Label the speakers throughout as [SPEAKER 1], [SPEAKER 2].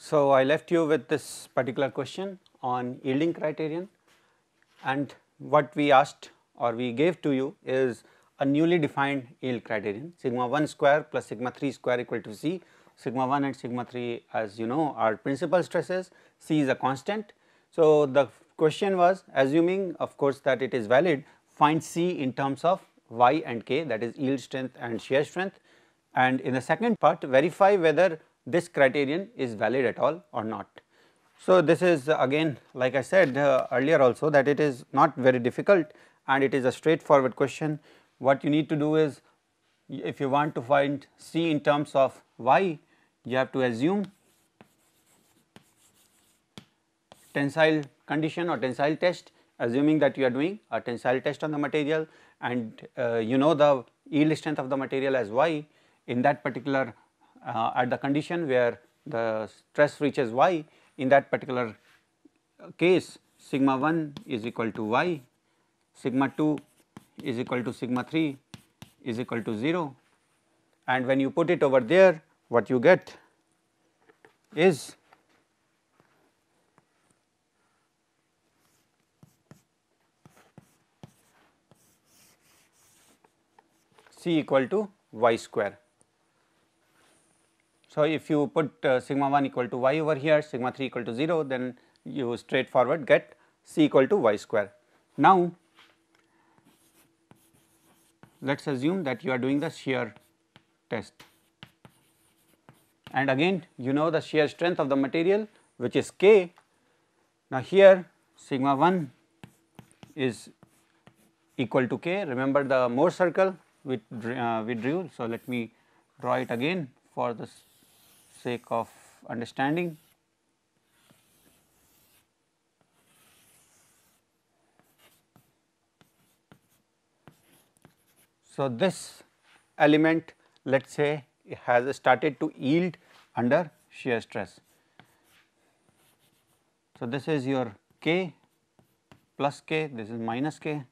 [SPEAKER 1] So, I left you with this particular question on yielding criterion, and what we asked or we gave to you is a newly defined yield criterion sigma 1 square plus sigma 3 square equal to C. Sigma 1 and sigma 3, as you know, are principal stresses, C is a constant. So, the question was assuming of course that it is valid, find C in terms of Y and K, that is yield strength and shear strength, and in the second part verify whether this criterion is valid at all or not. So, this is again, like I said earlier also, that it is not very difficult and it is a straightforward question. What you need to do is, if you want to find C in terms of Y, you have to assume tensile condition or tensile test, assuming that you are doing a tensile test on the material, and you know the yield strength of the material as Y. In that particular at the condition where the stress reaches Y, in that particular case sigma 1 is equal to Y, sigma 2 is equal to sigma 3 is equal to 0, and when you put it over there, what you get is C equal to Y square. So, if you put sigma 1 equal to Y over here, sigma 3 equal to 0, then you straightforward get C equal to Y square. Now, let us assume that you are doing the shear test, and again you know the shear strength of the material, which is K. Now, here sigma 1 is equal to K, remember the Mohr circle we drew. So, let me draw it again for the sake of understanding. So, this element, let us say, has started to yield under shear stress. So, this is your K plus K, this is minus K,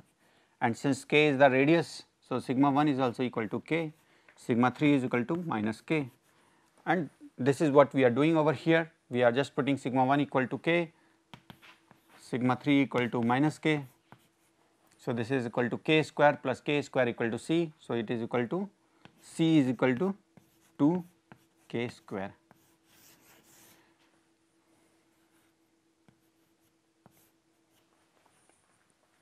[SPEAKER 1] and since K is the radius, so sigma 1 is also equal to K, sigma 3 is equal to minus K, and this is what we are doing over here. We are just putting sigma 1 equal to K, sigma 3 equal to minus K. So, this is equal to K square plus K square equal to C. So, it is equal to C is equal to 2 K square.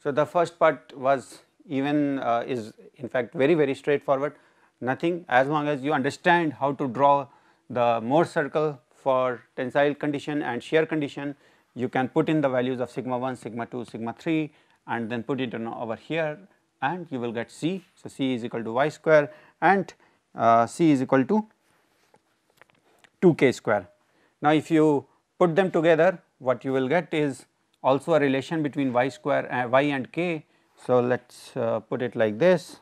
[SPEAKER 1] So, the first part was even is in fact very straightforward, nothing, as long as you understand how to draw the Mohr circle for tensile condition and shear condition, you can put in the values of sigma 1, sigma 2, sigma 3 and then put it on over here and you will get C. So, C is equal to Y square and C is equal to 2 K square. Now, if you put them together, what you will get is also a relation between Y square and Y and K. So, let us put it like this,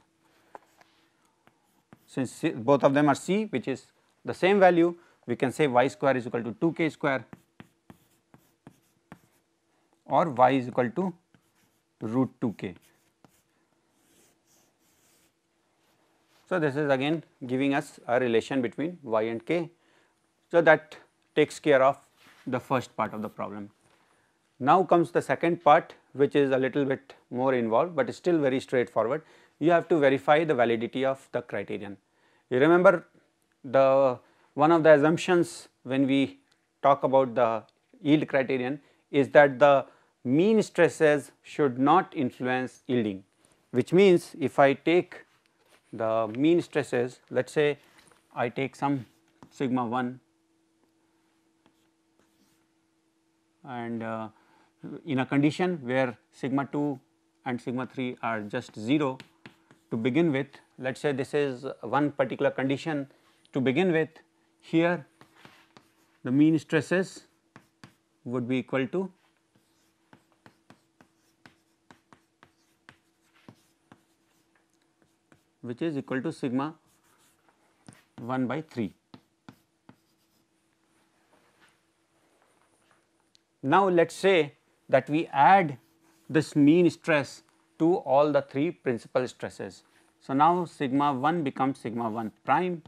[SPEAKER 1] since both of them are C, which is the same value, we can say Y square is equal to 2 K square or Y is equal to root 2 K. So, this is again giving us a relation between Y and K. So, that takes care of the first part of the problem. Now, comes the second part, which is a little bit more involved, but still very straightforward. You have to verify the validity of the criterion. You remember the one of the assumptions when we talk about the yield criterion is that the mean stresses should not influence yielding, which means if I take the mean stresses, let us say I take some sigma 1 and in a condition where sigma 2 and sigma 3 are just 0 to begin with, let us say this is one particular condition to begin with, here the mean stresses would be equal to which is equal to sigma 1 by 3. Now, let us say that we add this mean stress to all the three principal stresses. So, now sigma 1 becomes sigma 1 prime,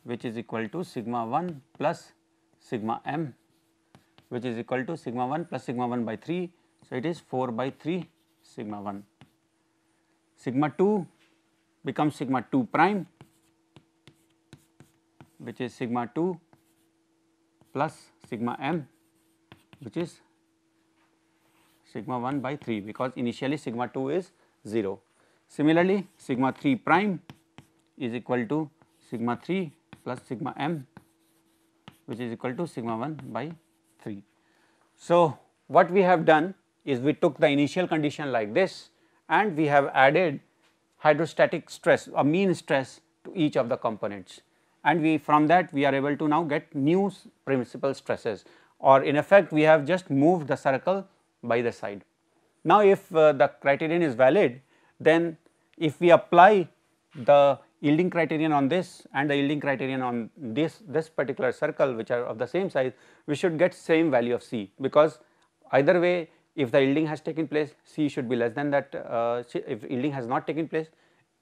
[SPEAKER 1] which is equal to sigma 1 plus sigma m, which is equal to sigma 1 plus sigma 1 by 3. So, it is 4 by 3 sigma 1. Sigma 2 becomes sigma 2 prime, which is sigma 2 plus sigma m, which is sigma 1 by 3, because initially sigma 2 is 0. Similarly, sigma 3 prime is equal to sigma 3 plus sigma m, which is equal to sigma 1 by 3. So, what we have done is we took the initial condition like this and we have added hydrostatic stress or mean stress to each of the components, and we from that we are able to now get new principal stresses, or in effect we have just moved the circle by the side. Now, if the criterion is valid, then if we apply the yielding criterion on this and the yielding criterion on this particular circle, which are of the same size, we should get same value of C, because either way, if the yielding has taken place, C should be less than that. If yielding has not taken place,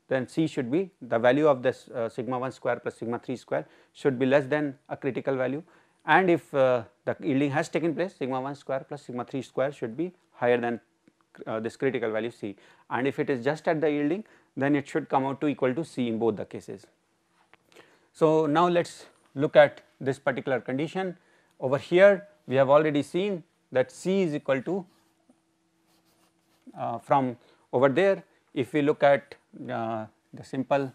[SPEAKER 1] then C should be the value of this sigma 1 square plus sigma 3 square should be less than a critical value, and if the yielding has taken place, sigma 1 square plus sigma 3 square should be higher than this critical value C, and if it is just at the yielding, then it should come out to equal to C in both the cases. So, now let us look at this particular condition. Over here we have already seen that C is equal to from over there, if we look at the simple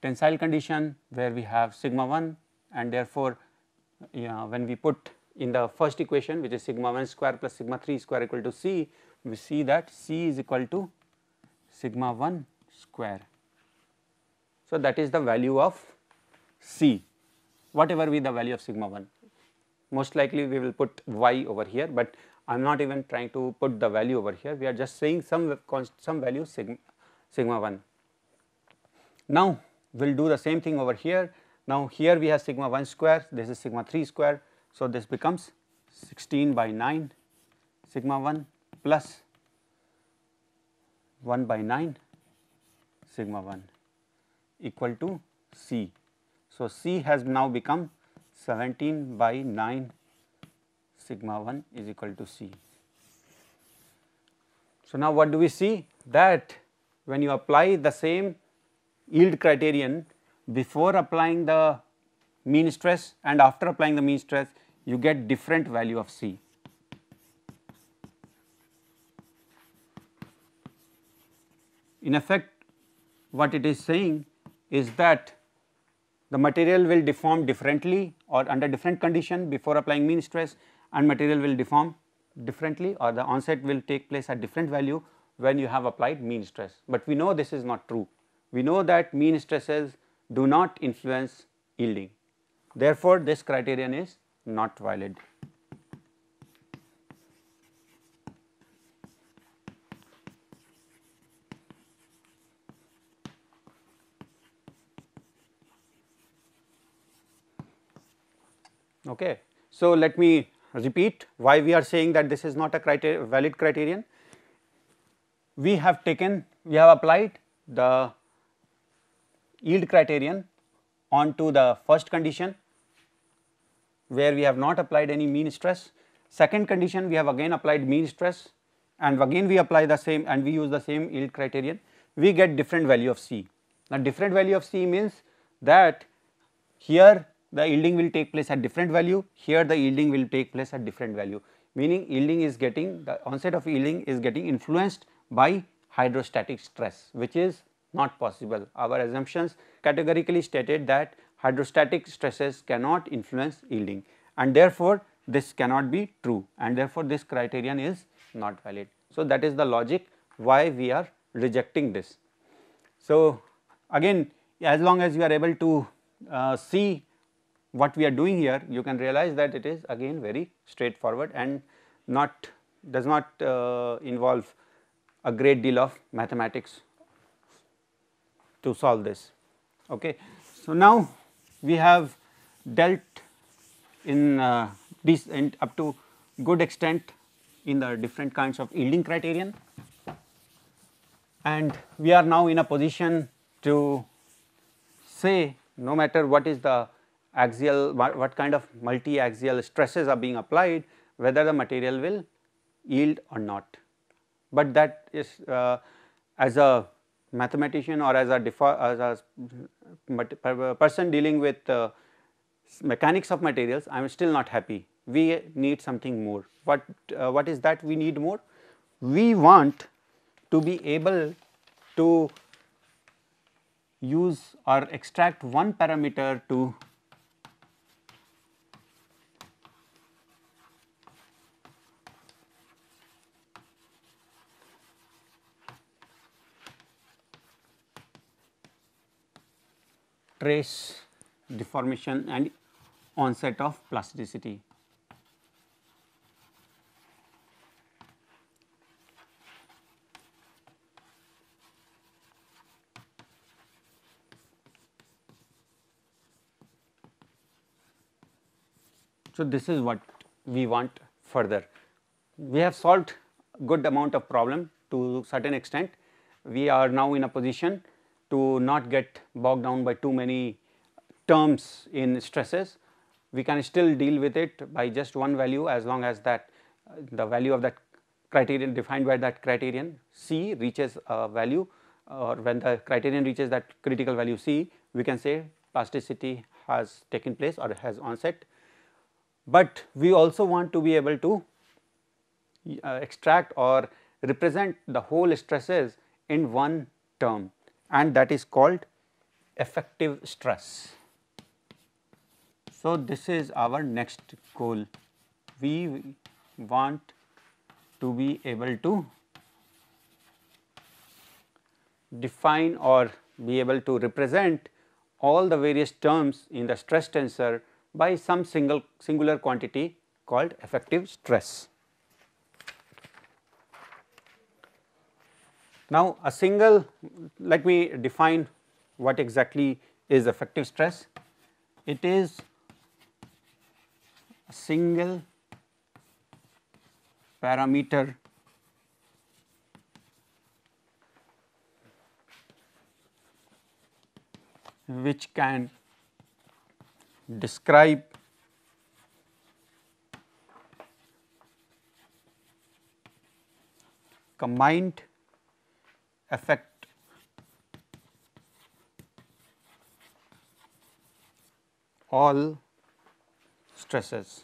[SPEAKER 1] tensile condition where we have sigma 1, and therefore, when we put in the first equation, which is sigma 1 square plus sigma 3 square equal to C, we see that C is equal to sigma 1 square. So, that is the value of C, whatever be the value of sigma 1. Most likely we will put y over here, but I am not even trying to put the value over here, we are just saying some value sigma 1. Now, we will do the same thing over here. Now, here we have sigma 1 square, this is sigma 3 square. So, this becomes 16 by 9 sigma 1 plus 1 by 9 sigma 1 equal to C. So, C has now become 17 by 9 sigma 1 is equal to C. So, now what do we see? That when you apply the same yield criterion before applying the mean stress and after applying the mean stress, you get different value of C. In effect, what it is saying is that the material will deform differently or under different condition before applying mean stress, and material will deform differently, or the onset will take place at different value when you have applied mean stress. But we know this is not true. We know that mean stresses do not influence yielding. Therefore, this criterion is not valid. Okay. So, let me repeat why we are saying that this is not a valid criterion. We have applied the yield criterion onto the first condition where we have not applied any mean stress. Second condition, we have again applied mean stress, and again we apply the same and we use the same yield criterion. We get different value of C. Now, different value of C means that here the yielding will take place at different value, here the yielding will take place at different value, meaning yielding is getting, the onset of yielding is getting influenced by hydrostatic stress, which is not possible. Our assumptions categorically stated that hydrostatic stresses cannot influence yielding, and therefore, this cannot be true, and therefore, this criterion is not valid. So, that is the logic why we are rejecting this. So, again, as long as you are able to see what we are doing here, you can realize that it is again very straightforward and does not involve a great deal of mathematics to solve this. Okay. So, now we have dealt in this and up to good extent in the different kinds of yielding criterion, and we are now in a position to say, no matter what is the axial, what kind of multi-axial stresses are being applied, whether the material will yield or not. But that is as a mathematician or as a person dealing with mechanics of materials, I am still not happy. We need something more. What is that we need more? We want to be able to use or extract one parameter to trace deformation and onset of plasticity. So, this is what we want further. We have solved good amount of problem to certain extent. We are now in a position to not get bogged down by too many terms in stresses. We can still deal with it by just one value, as long as that the value of that criterion defined by that criterion C reaches a value, or when the criterion reaches that critical value C, we can say plasticity has taken place or has onset. But we also want to be able to extract or represent the whole stresses in one term, and that is called effective stress. So, this is our next goal. We want to be able to define or be able to represent all the various terms in the stress tensor by some singular quantity called effective stress. Now, let me define what exactly is effective stress. It is a single parameter which can describe combined effect all stresses.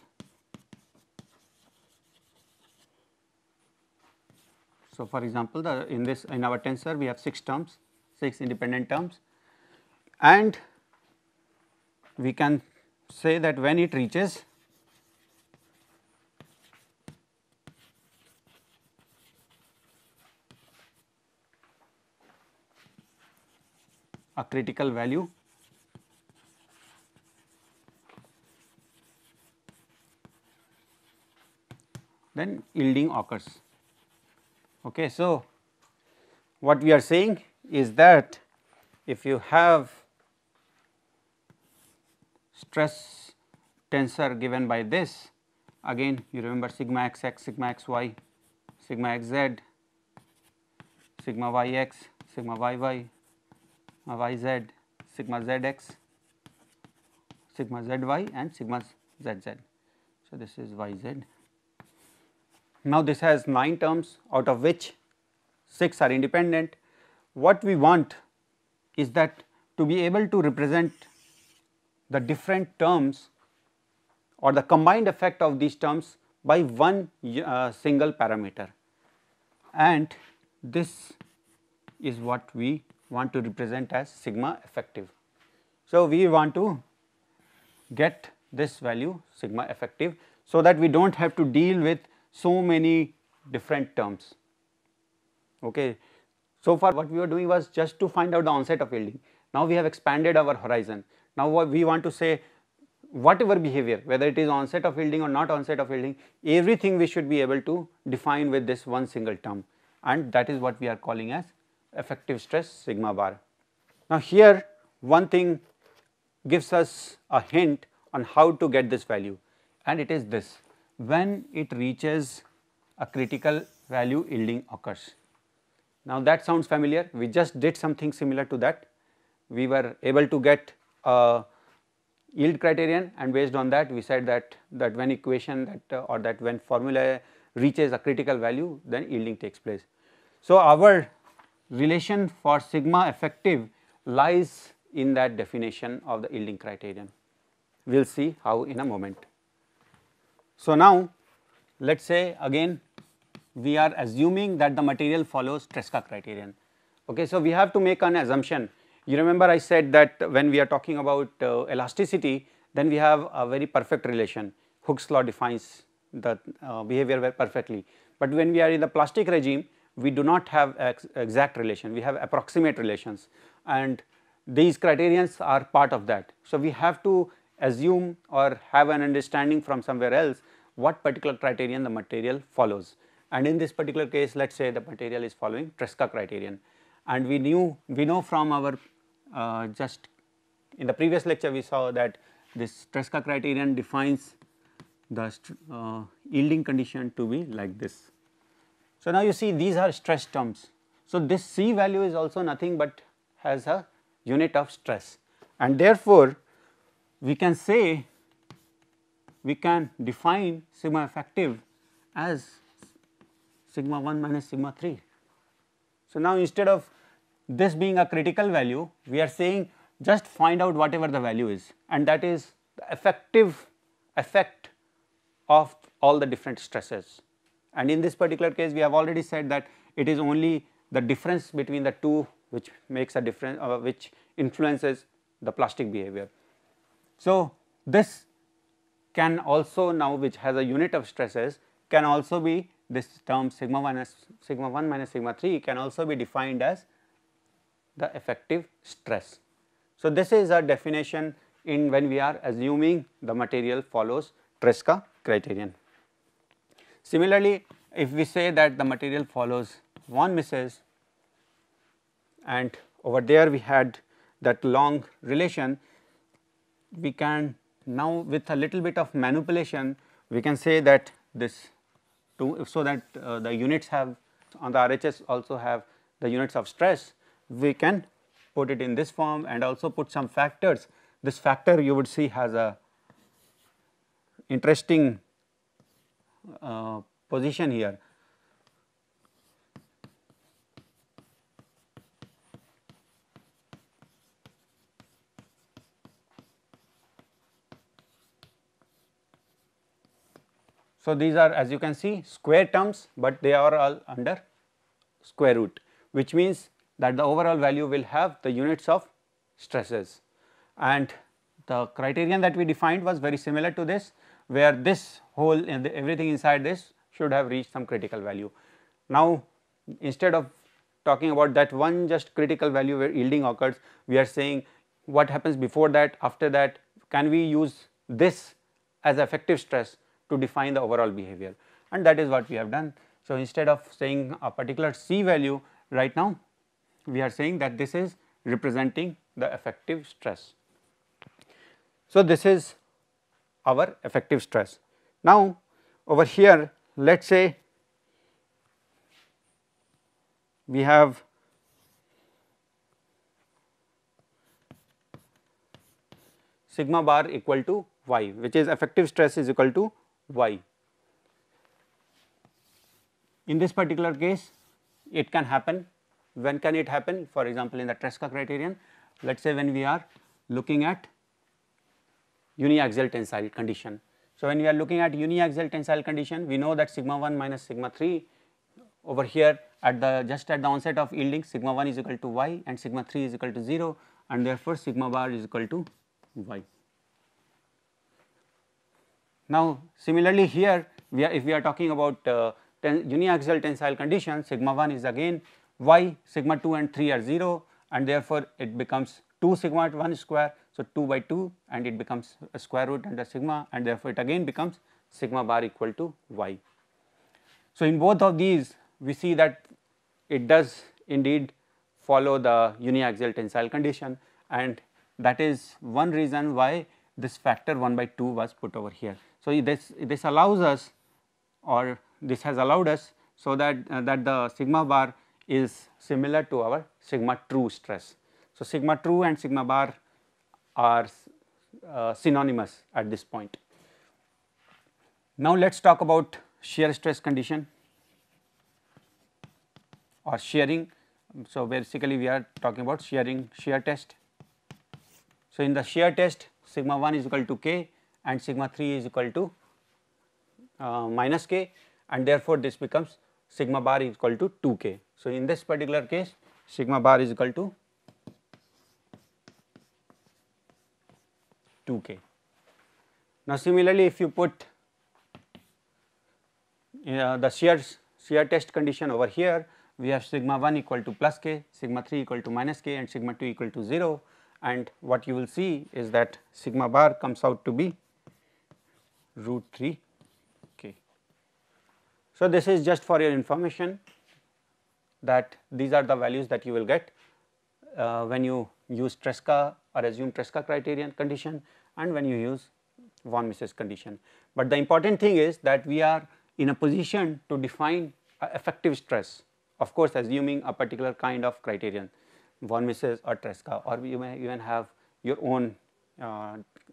[SPEAKER 1] So, for example, in our tensor we have 6 terms, 6 independent terms, and we can say that when it reaches a critical value, then yielding occurs. Okay, so what we are saying is that if you have stress tensor given by this, again you remember sigma xx, sigma xy, sigma xz, sigma yx, sigma yy, yz, sigma zx, sigma zy and sigma zz. So, this is yz. Now, this has 9 terms, out of which 6 are independent. What we want is that to be able to represent the different terms or the combined effect of these terms by one single parameter, and this is what we want to represent as sigma effective. So, we want to get this value sigma effective, so that we do not have to deal with so many different terms. Okay. So far what we were doing was just to find out the onset of yielding. Now, we have expanded our horizon. Now, what we want to say, whatever behavior, whether it is onset of yielding or not onset of yielding, everything we should be able to define with this one single term, and that is what we are calling as effective stress sigma bar. Now, here one thing gives us a hint on how to get this value, and it is this: when it reaches a critical value, yielding occurs. Now, that sounds familiar. We just did something similar to that. We were able to get a yield criterion, and based on that we said that when equation that or that when formula reaches a critical value, then yielding takes place. So, our relation for sigma effective lies in that definition of the yielding criterion. We will see how in a moment. So, now let us say again we are assuming that the material follows Tresca criterion. Okay, so, we have to make an assumption. You remember I said that when we are talking about elasticity, then we have a very perfect relation. Hooke's law defines the behavior very perfectly, but when we are in the plastic regime, we do not have exact relation, we have approximate relations, and these criterions are part of that. So, we have to assume or have an understanding from somewhere else what particular criterion the material follows, and in this particular case let us say the material is following Tresca criterion, and we know from our just in the previous lecture we saw that this Tresca criterion defines the yielding condition to be like this. So, now you see these are stress terms. So, this C value is also nothing but has a unit of stress, and therefore, we can say we can define sigma effective as sigma 1 minus sigma 3. So, now instead of this being a critical value, we are saying just find out whatever the value is, and that is the effective effect of all the different stresses. And in this particular case we have already said that it is only the difference between the two which makes a difference which influences the plastic behavior. So, this can also now which has a unit of stresses can also be this term sigma 1 minus sigma 3 can also be defined as the effective stress. So, this is a definition in when we are assuming the material follows Tresca criterion. Similarly, if we say that the material follows von Mises and over there we had that long relation, we can now with a little bit of manipulation we can say that this so that the units have on the RHS also have the units of stress, we can put it in this form and also put some factors. This factor you would see has a interesting position here. So, these are as you can see square terms, but they are all under square root, which means that the overall value will have the units of stresses, and the criterion that we defined was very similar to this, where this whole and everything inside this should have reached some critical value. Now, instead of talking about that one just critical value where yielding occurs, we are saying what happens before that, after that, can we use this as effective stress to define the overall behavior, and that is what we have done. So, instead of saying a particular C value right now, we are saying that this is representing the effective stress. So, this is our effective stress. Now, over here let us say we have sigma bar equal to y, which is effective stress is equal to y. In this particular case it can happen. When can it happen? For example, in the Tresca criterion, let us say when we are looking at uniaxial tensile condition. So, when we are looking at uniaxial tensile condition, we know that sigma 1 minus sigma 3 over here at the just at the onset of yielding, sigma 1 is equal to y and sigma 3 is equal to 0, and therefore, sigma bar is equal to y. Now, similarly here we are if we are talking about uniaxial tensile condition, sigma 1 is again y, sigma 2 and 3 are 0, and therefore, it becomes 2 sigma 1 square. So, 2 by 2 and it becomes a square root under sigma, and therefore, it again becomes sigma bar equal to y. So, in both of these we see that it does indeed follow the uniaxial tensile condition, and that is one reason why this factor 1 by 2 was put over here. So, this allows us, or this has allowed us, so that that the sigma bar is similar to our sigma true stress. So, sigma true and sigma bar are synonymous at this point. Now let us talk about shear stress condition or shearing. So basically we are talking about shear test. So in the shear test, sigma 1 is equal to k and sigma 3 is equal to minus k, and therefore this becomes sigma bar is equal to 2k. So in this particular case, sigma bar is equal to 2k. Now similarly, if you put the shear test condition over here, we have sigma 1 equal to plus k, sigma 3 equal to minus k, and sigma 2 equal to 0, and what you will see is that sigma bar comes out to be root 3 k. So this is just for your information that these are the values that you will get when you use Tresca or assume Tresca criterion condition and when you use von Mises condition. But the important thing is that we are in a position to define effective stress, of course assuming a particular kind of criterion, von Mises or Tresca, or you may even have your own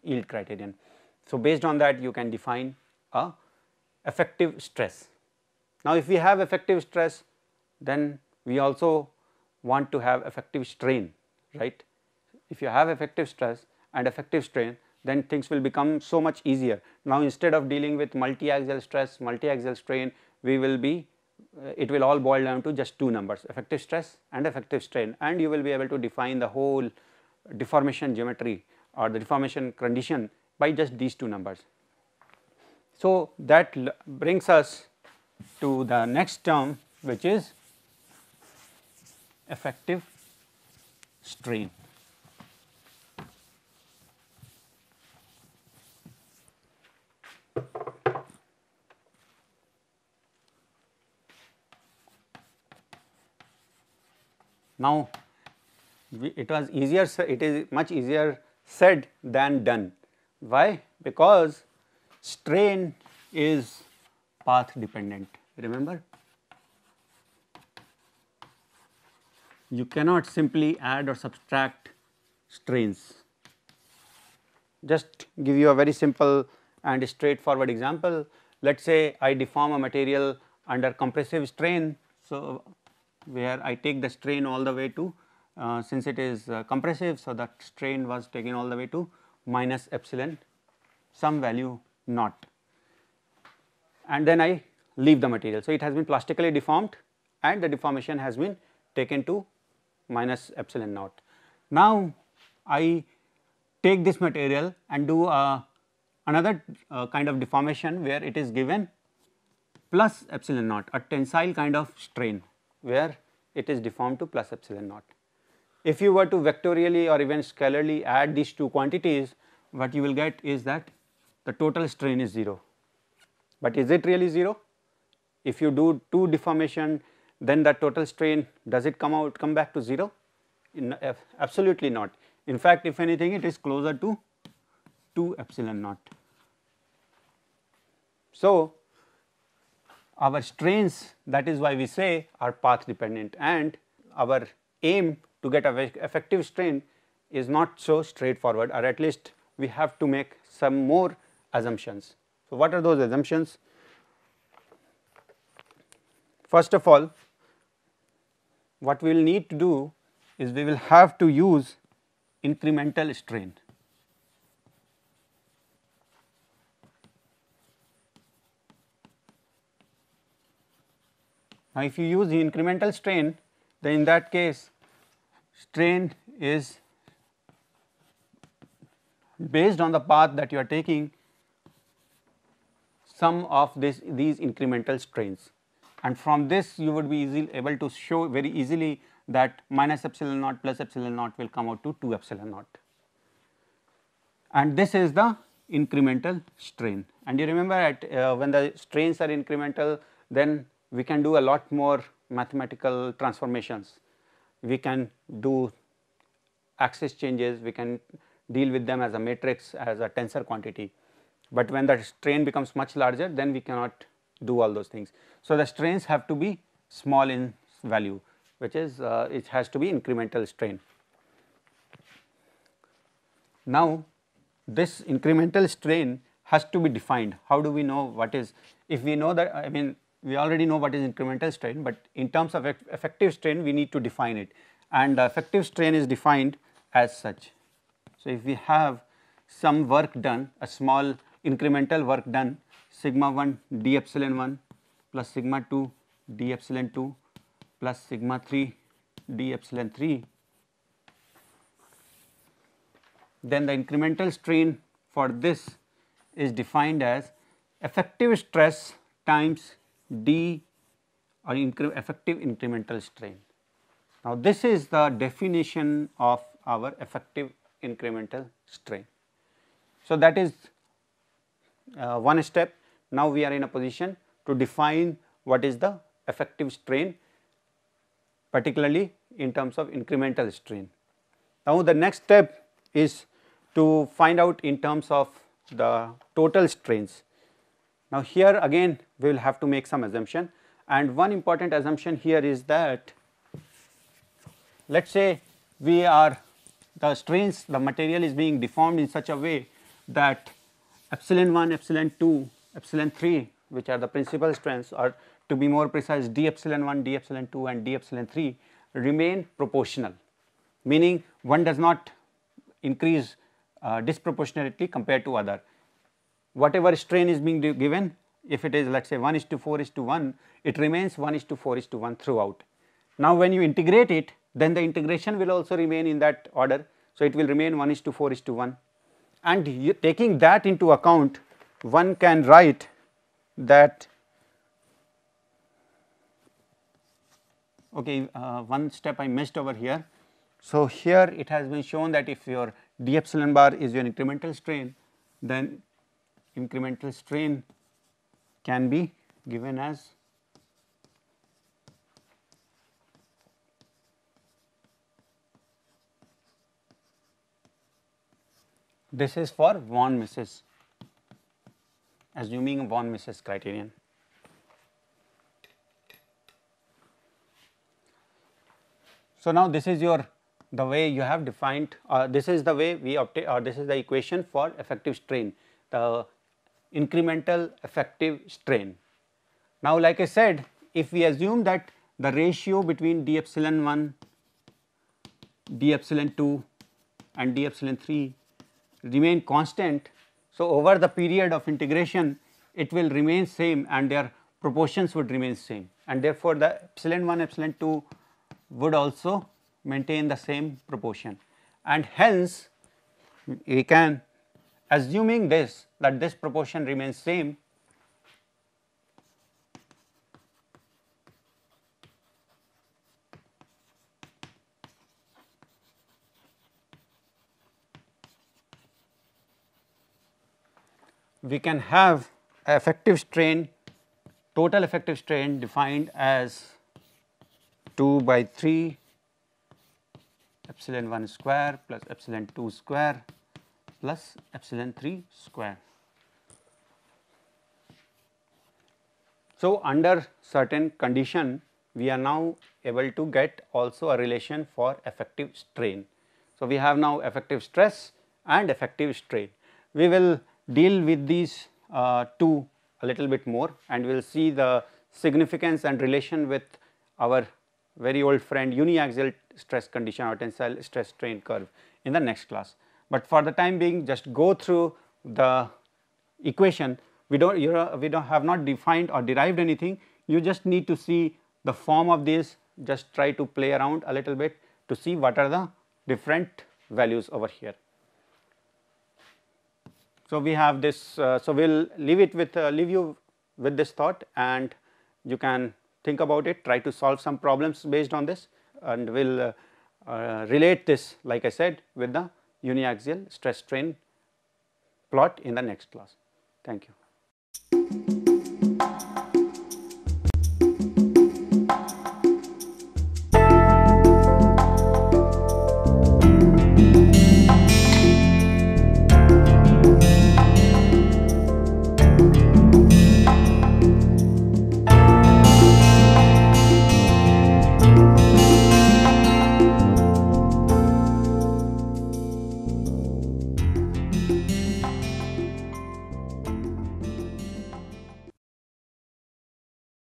[SPEAKER 1] yield criterion. So based on that you can define a effective stress. Now if we have effective stress, then we also want to have effective strain, right. If you have effective stress and effective strain, then things will become so much easier. Now instead of dealing with multi-axial stress, multi-axial strain, we will be it will all boil down to just two numbers, effective stress and effective strain, and you will be able to define the whole deformation geometry or the deformation condition by just these two numbers. So that brings us to the next term, which is effective strain. Now it is much easier said than done. Why? Because strain is path dependent. Remember, you cannot simply add or subtract strains. Just give you a very simple and straightforward example. Let us say I deform a material under compressive strain. So where I take the strain all the way to since it is compressive, so that strain was taken all the way to minus epsilon some value naught, and then I leave the material. So it has been plastically deformed and the deformation has been taken to minus epsilon naught. Now I take this material and do another kind of deformation where it is given plus epsilon naught, a tensile kind of strain where it is deformed to plus epsilon naught. If you were to vectorially or even scalarly add these two quantities, what you will get is that the total strain is 0. But is it really 0? If you do two deformation, then the total strain, does it come back to 0? Absolutely not. In fact, if anything, it is closer to 2 epsilon naught. So our strains, that is why we say, are path dependent, and our aim to get a effective strain is not so straightforward, or at least we have to make some more assumptions. So what are those assumptions? First of all, what we will need to do is we will have to use incremental strain. Now if you use the incremental strain, then in that case strain is based on the path that you are taking sum of these incremental strains, and from this you would be able to show very easily that minus epsilon naught plus epsilon naught will come out to 2 epsilon naught, and this is the incremental strain. And you remember when the strains are incremental, then we can do a lot more mathematical transformations. We can do axis changes, we can deal with them as a matrix, as a tensor quantity, but when the strain becomes much larger, then we cannot do all those things. So the strains have to be small in value, which is it has to be incremental strain. Now this incremental strain has to be defined. How do we know what is, if we know that, I mean we already know what is incremental strain, but in terms of effective strain we need to define it, and the effective strain is defined as such. So, if we have some work done, a small incremental work done, sigma 1 d epsilon 1 plus sigma 2 d epsilon 2 plus sigma 3 d epsilon 3, then the incremental strain for this is defined as effective stress times d or effective incremental strain. Now, this is the definition of our effective incremental strain. So, that is one step. Now, we are in a position to define what is the effective strain, particularly in terms of incremental strain. Now, the next step is to find out in terms of the total strains. Now, here again we will have to make some assumption, and one important assumption here is that, let us say we are, the strains, the material is being deformed in such a way that epsilon 1, epsilon 2, epsilon 3, which are the principal strains, or to be more precise d epsilon 1, d epsilon 2 and d epsilon 3 remain proportional, meaning one does not increase disproportionately compared to other. Whatever strain is being given, if it is, let us say 1:4:1, it remains 1:4:1 throughout. Now, when you integrate it, then the integration will also remain in that order. So, it will remain 1:4:1, and taking that into account, one can write that, okay, one step I missed over here. So, here it has been shown that if your d epsilon bar is your incremental strain, then incremental strain can be given as this is for von Mises, assuming von Mises criterion. So, now this is your, the way you have defined, this is the way we obtain, or this is the equation for effective strain, the incremental effective strain. Now, like I said, if we assume that the ratio between d epsilon 1, d epsilon 2 and d epsilon 3 remain constant, so over the period of integration it will remain same and their proportions would remain same, and therefore, the epsilon 1, epsilon 2 would also maintain the same proportion, and hence we can, assuming this, that this proportion remains same, we can have effective strain, total effective strain defined as 2/3 epsilon 1 square plus epsilon 2 square plus epsilon 3 square. So, under certain condition we are now able to get also a relation for effective strain. So, we have now effective stress and effective strain. We will deal with these two a little bit more, and we will see the significance and relation with our very old friend uniaxial stress condition or tensile stress strain curve in the next class. But for the time being, just go through the equation. We have not defined or derived anything. You just need to see the form of this, just try to play around a little bit to see what are the different values over here. So, we have this, so we will leave you with this thought, and you can think about it, try to solve some problems based on this, and we will relate this, like I said, with the uniaxial stress strain plot in the next class. Thank you.